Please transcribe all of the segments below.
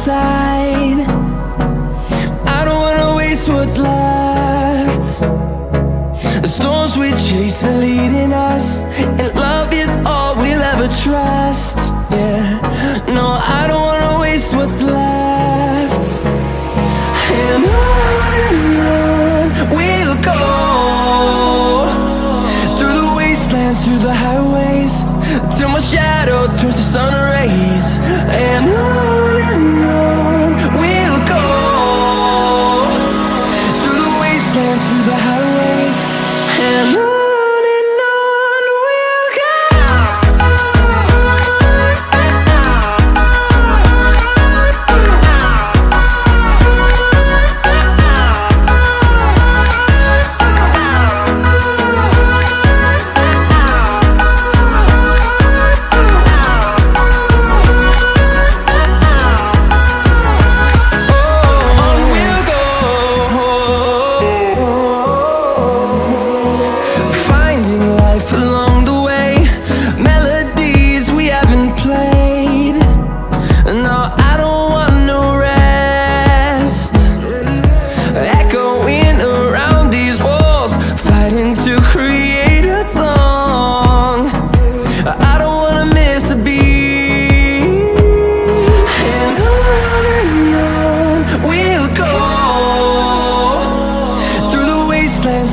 side. I don't wanna waste what's left. The storms we chase are leading us, and love is all we'll ever trust. Yeah, no, I don't wanna waste what's left. And on we'll go, through the wastelands, through the highways, till my shadow turns to sun rays. And on we'll go, through the wastelands, through the highways, and on we'll go.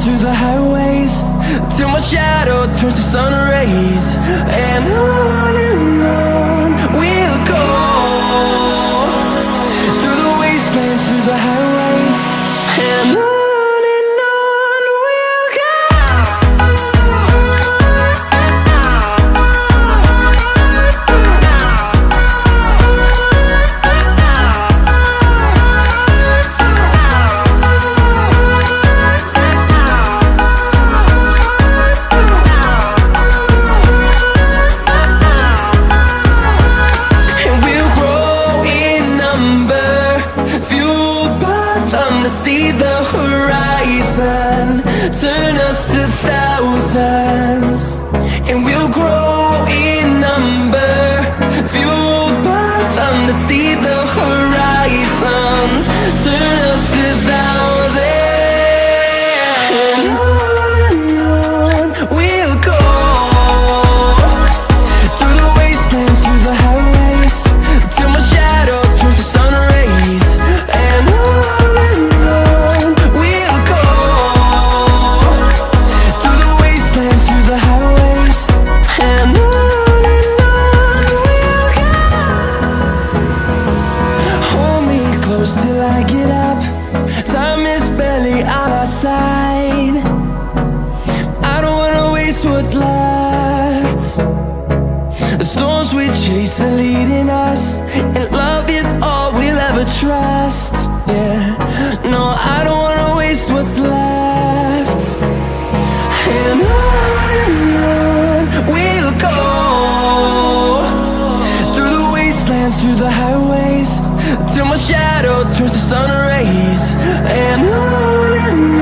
Through the highways, till my shadow turns to sun rays. And on we'll go, through the wastelands, through the highways, and on we'll go. See the horizon turn us to thousands, and we'll grow in number, fueled by them. To see the horizon turn us to thousands, and on we'll go, through the wastelands, through the highways, till my shadow turns to sun rays. And till I get up, time is barely on our side. I don't wanna waste what's left. The storms we chase are leading us, and love is all we'll ever trust. Yeah, no, I don't wanna waste what's left. And on we'll go, through the wastelands, through the highways, till my shadow turns to sun rays. And on